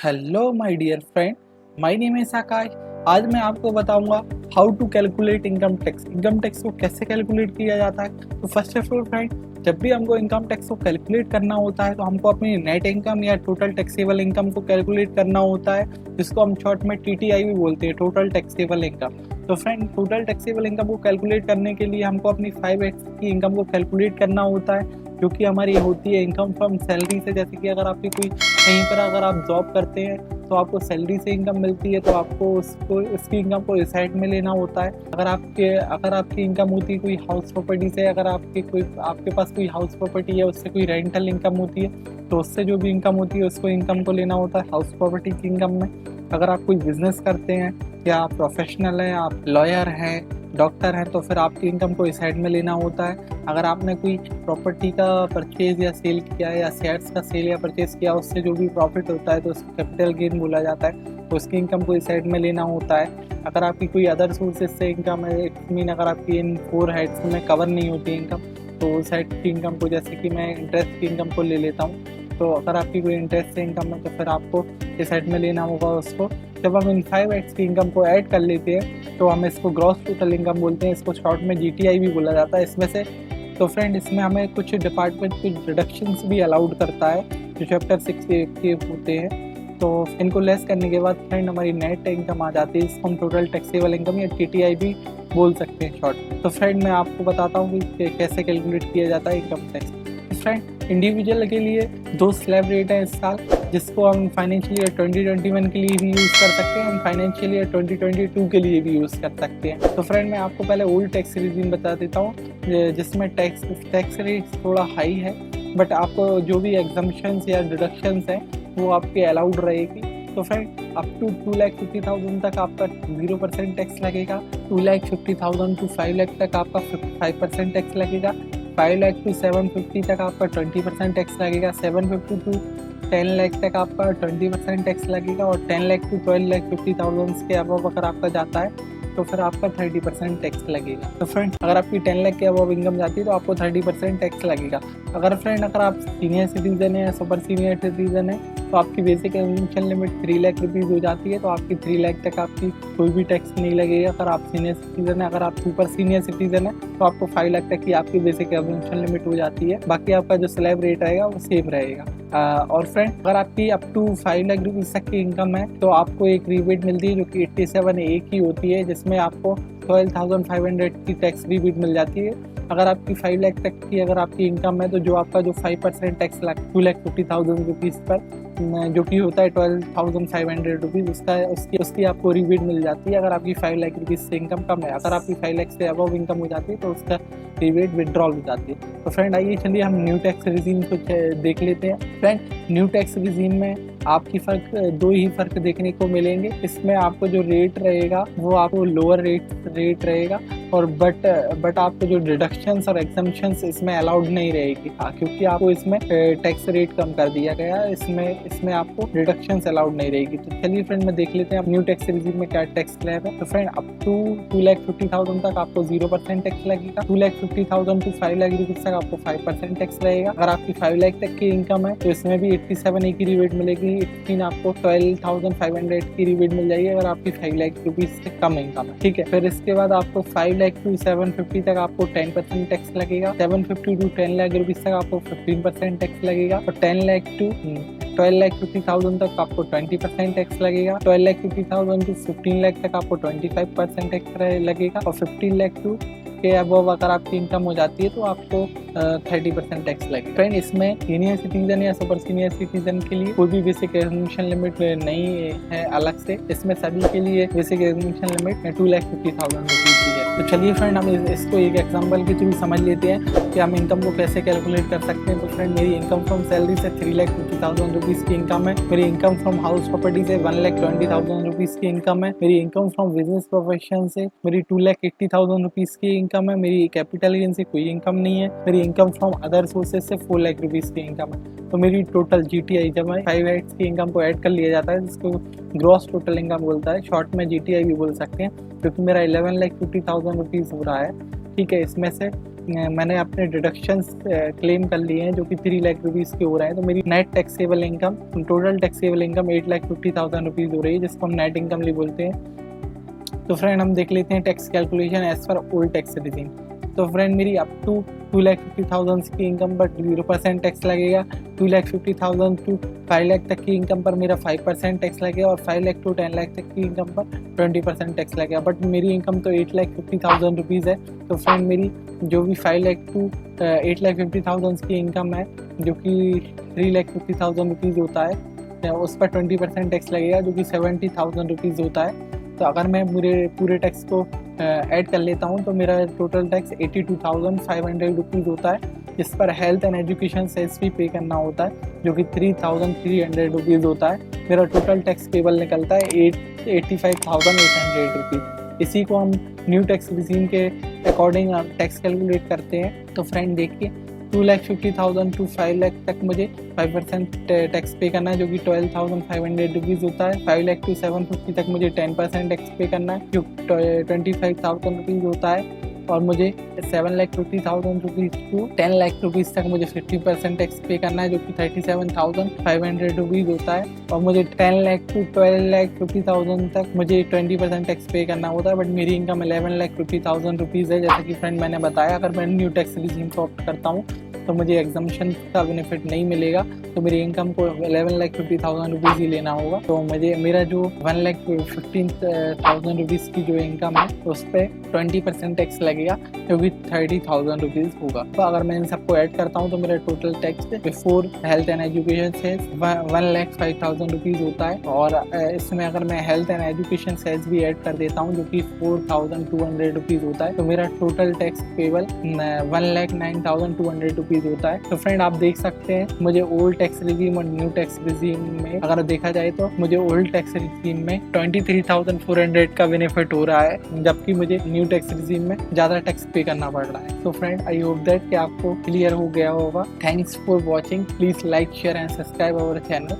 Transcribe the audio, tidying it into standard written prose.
Hello my dear friend, my name is Akash. आज मैं आपको बताऊंगा how to calculate income tax. Income tax को कैसे कैलकुलेट किया जाता है। तो फर्स्ट ऑफ ऑल फ्रेंड, जब भी हमको इनकम टैक्स को कैलकुलेट करना होता है तो हमको अपनी नेट इनकम या टोटल टैक्सेबल इनकम को कैलकुलेट करना होता है, जिसको हम शॉर्ट में टीटीआई भी बोलते हैं, टोटल टैक्सेबल इनकम। तो फ्रेंड, टोटल टैक्सेबल इनकम को कैलकुलेट करने के लिए हमको अपनी 5x की इनकम को कैलकुलेट करना होता है, जो कि हमारी होती है इनकम फ्रॉम सैलरी से। जैसे कि अगर आपकी कोई कहीं पर अगर आप जॉब करते हैं तो आपको सैलरी से इनकम मिलती है, तो आपको उसकी इनकम को इस साइड में लेना होता है। अगर आपकी इनकम होती है कोई हाउस प्रॉपर्टी से, अगर आपके पास कोई हाउस प्रॉपर्टी है, उससे कोई रेंटल इनकम होती है, तो उससे जो भी इनकम होती है उसको इनकम को लेना होता है हाउस प्रॉपर्टी की इनकम में। अगर आप कोई बिजनेस करते हैं या आप प्रोफेशनल हैं, आप लॉयर हैं, डॉक्टर हैं, तो फिर आपकी इनकम को इस साइड में लेना होता है। अगर आपने कोई प्रॉपर्टी का परचेज या सेल किया है, या शेयर्स का सेल या परचेज किया, उससे जो भी प्रॉफिट होता है तो उसको कैपिटल गेन बोला जाता है, तो उसकी इनकम को इस साइड में लेना होता है। अगर आपकी कोई अदर सोर्सेज से इनकम है, इट मीन अगर आपकी इन 4 हेड्स में कवर नहीं होती इनकम, तो उस साइड की इनकम को, जैसे कि मैं इंटरेस्ट की इनकम को ले लेता हूँ, तो अगर आपकी कोई इंटरेस्ट से इनकम है तो फिर आपको इस साइड में लेना होगा उसको। जब हम इन 5x की इनकम को ऐड कर लेते हैं तो हम इसको ग्रॉस टोटल इनकम बोलते हैं, इसको शॉर्ट में जीटीआई भी बोला जाता है इसमें से। तो फ्रेंड, इसमें हमें कुछ डिपार्टमेंट कुछ डिडक्शंस भी अलाउड करता है जो चैप्टर 6 के होते हैं। तो इनको लेस करने के बाद फ्रेंड हमारी नेट इनकम आ जाती है, इसको हम टोटल टैक्सेबल इनकम या टीटीआई भी बोल सकते हैं शॉर्ट। तो फ्रेंड, मैं आपको बताता हूँ कि कैसे कैलकुलेट किया जाता है इनकम टैक्स। फ्रेंड, इंडिविजुअल के लिए 2 स्लैब रेट है इस साल, जिसको हम फाइनेंशियल ईयर 2021 के लिए भी यूज़ कर सकते हैं, हम फाइनेंशियल ईयर 2022 के लिए भी यूज़ कर सकते हैं। तो फ्रेंड, मैं आपको पहले ओल्ड टैक्स रिजीम बता देता हूँ, जिसमें टैक्स रेट थोड़ा हाई है, बट आपको जो भी एग्जम्पशंस या डिडक्शंस हैं वो आपके अलाउड रहेगी। तो फ्रेंड, अप टू 2,50,000 तक आपका 0% टैक्स लगेगा, 2,50,000 टू 5 लाख तक आपका 5% टैक्स लगेगा, 5 लाख टू 750 तक आपका 20% टैक्स लगेगा, 750 टू 10 लाख तक आपका 20% टैक्स लगेगा, और 10 लाख टू 12,50,000 के अबव अगर आपका जाता है तो फिर आपका 30% टैक्स लगेगा। तो फ्रेंड, अगर आपकी 10 लाख के अबव इनकम जाती है तो आपको 30% टैक्स लगेगा। अगर आप सीनियर सिटीजन है या सुपर सीनियर सिटीजन है तो आपकी basic exemption limit 3 lakh rupees हो जाती है, तो आपकी 3 लाख तक आपकी कोई भी टैक्स नहीं लगेगा। अगर आप सीनियर सिटीजन है, अगर आप सुपर सीनियर सिटीजन है तो आपको 5 लाख तक की आपकी बेसिक एग्जेम्पशन लिमिट हो जाती है। बाकी आपका जो स्लैब रेट रहेगा वो सेम रहेगा। और फ्रेंड, अगर आपकी अप टू 5 लाख रुपीज़ तक की इनकम है तो आपको एक रिबेट मिलती है जो कि 87A की होती है, जिसमें आपको 12,500 की टैक्स रिबेट मिल जाती है। अगर आपकी 5 लाख तक की अगर आपकी इनकम है तो जो आपका जो 5% टैक्स लग 2,50,000 रुपीज़ पर, जो कि होता है 12,500 रुपीज़, उसकी आपको रिबेट मिल जाती है अगर आपकी 5 लाख रुपीज़ से इनकम कम है। अगर आपकी 5 लाख से अबव इनकम हो जाती है तो उसका रिबेट विड्रॉल हो जाती है। तो फ्रेंड, आइए चलिए हम न्यू टैक्स रिजीम को देख लेते हैं। फ्रेंड, न्यू टैक्स रिजीम में आपकी 2 ही फ़र्क देखने को मिलेंगे। इसमें आपको जो रेट रहेगा वो आपको लोअर रेट रहेगा, और बट आपको जो डिडक्शंस और एग्जम्पशंस इसमें अलाउड नहीं रहेगी, क्योंकि आपको इसमें टैक्स रेट कम कर दिया गया है। इसमें आपको डिडक्शंस अलाउड नहीं रहेगी। तो चलिए फ्रेंड, मैं देख लेते हैं अब न्यू टैक्स रिजीम में क्या टैक्स स्लैब है। तो फ्रेंड, अप टू 2,50,000 तक आपको 0% टैक्स लगेगा, 2,50,000 टू 5 लाख रुपीज़ तक आपको 5% टैक्स लगेगा। अगर आपकी 5 लाख तक की इनकम है तो इसमें भी 87A की रिबेट मिलेगी, आपको 12,500 की रिबेट मिल जाएगी अगर आपकी 5 लाख रुपीज़ से कम इनकम है। ठीक है, फिर इसके बाद आपको 5 लाख टू 750 तक आपको 10% टैक्स लगेगा, 750 टू 10 लाख रुपीज़ तक आपको 15% टैक्स लगेगा, और 10 लाख टू 12,50,000 तक आपको 20% टैक्स लगेगा, 12,50,000 टू 15 लाख तक आपको 25% टैक्स लगेगा, और 15 लाख टू के अबव अगर आपकी इनकम हो जाती है तो आपको 30% टैक्स लगेगा। फ्रेंड, इसमें सीनियर सिटीजन या सुपर सीनियर सिटीजन के लिए कोई भी बेसिक एग्जेम्पशन लिमिट नहीं है अलग से। इसमें सभी के लिए बेसिक एग्जेम्पशन लिमिट 2,50,000 रुपीज़ की है। तो चलिए फ्रेंड, हम इसको एक एग्जाम्पल के थ्रू समझ लेते हैं कि हम इनकम को कैसे कैलकुलेट कर सकते हैं। तो फ्रेंड, मेरी इनकम फ्रॉम सैलरी से 3,50,000 रुपीज़ की इनकम है। मेरी इनकम फ्रॉम हाउस प्रॉपर्टी से 1,20,000 रुपीज़ की इनकम है। मेरी इनकम फ्रॉम बिजनेस प्रोफेशन से मेरी 2,80,000 रुपीज़ की इनकम है। मेरी कैपिटल गेन से कोई इनकम नहीं है। मेरी इनकम फ्रॉम अदर सोर्सेज से 4 लाख रुपीज़ की इनकम है। तो मेरी टोटल जीटीआई, जब 5x की इनकम को ऐड कर लिया जाता है, जिसको ग्रॉस टोटल इनकम बोलता है, शॉर्ट में जीटीआई भी बोल सकते हैं, क्योंकि मेरा 11,50,000 रुपीज़ हो रहा है। ठीक है, इसमें से मैंने अपने डिडक्शंस क्लेम कर लिए हैं जो कि 3 लाख रुपीज़ के हो रहे हैं, तो मेरी net taxable income, total taxable income 8,50,000 rupees हो रही है, जिसको हम नेट इनकम भी बोलते हैं। तो फ्रेंड हम देख लेते हैं tax calculation as per old tax regime. तो फ्रेंड मेरी अप टू 2,50,000 की इनकम पर 0% टैक्स लगेगा, 2,50,000 टू 5 लाख तक की इनकम पर मेरा 5% टैक्स लगेगा, और 5 लाख टू 10 लाख तक की इनकम पर 20% टैक्स लगेगा। बट मेरी इनकम तो 8,50,000 रुपीज़ है, तो फ्रेंड मेरी जो भी 5 लाख टू 8,50,000 की इनकम है, जो कि 3,50,000 रुपीज़ होता है, उस पर 20% टैक्स लगेगा, जो कि 70,000 रुपीज़ होता है। तो अगर मैं पूरे टैक्स को ऐड कर लेता हूँ तो मेरा टोटल टैक्स 82,500 रुपीज़ होता है, जिस पर हेल्थ एंड एजुकेशन सेस भी पे करना होता है, जो कि 3,300 रुपीज़ होता है। मेरा टोटल टैक्स पेबल निकलता है 85,800 रुपीज़। इसी को हम न्यू टैक्स रिजीम के अकॉर्डिंग टैक्स कैलकुलेट करते हैं। तो फ्रेंड देखिए, 2,50,000 टू 5 लाख तक मुझे 5% टैक्स पे करना है, जो कि 12,500 रुपीज़ होता है। 5 लाख टू 750 तक मुझे 10% टैक्स पे करना है, जो 25,000 रुपीज़ होता है। और मुझे 7,50,000 रुपीज़ टू 10 लाख रुपीज़ तक मुझे 50% टैक्स पे करना है, जो कि 37,500 रुपीज़ होता है। और मुझे 10 लाख टू 12,50,000 तक मुझे 20% टैक्स पे करना होता है। बट मेरी इनकम 11,50,000 रुपीज़ है, जैसा कि फ्रेंड मैंने बताया। अगर मैं न्यू टैक्स रिजीम को ऑप्ट करता हूँ तो मुझे एग्जम्पशन का बेनिफिट नहीं मिलेगा, तो मेरी इनकम को 11,50,000 रुपीज़ ही लेना होगा। तो मुझे मेरा जो 1,15,000 रुपीज़ की जो इनकम है उस पर 20% टैक्स लगेगा, जो कि 30,000 रुपीज़ होगा। तो अगर मैं इन सबको ऐड करता हूँ तो मेरा total tax before health and education cess 1,05,000 rupees होता है। और इसमें अगर मैं हेल्थ एंड एजुकेशन सेस भी ऐड कर देता हूँ, जो कि 4,200 रुपीज़ होता है, तो मेरा टोटल टैक्स पेबल 1,09,200 रुपीज़ होता है। तो फ्रेंड आप देख सकते हैं, मुझे ओल्ड टैक्स रिजीम और न्यू टैक्स रिजीम में अगर देखा जाए तो मुझे ओल्ड टैक्स रिजीम में 23,400 का बेनिफिट हो रहा है, जबकि मुझे न्यू टैक्स रिजीम में ज़्यादा टैक्स पे करना पड़ रहा है। तो फ्रेंड आई होप दैट कि आपको क्लियर हो गया होगा। Thanks for watching. Please like, share and subscribe our channel.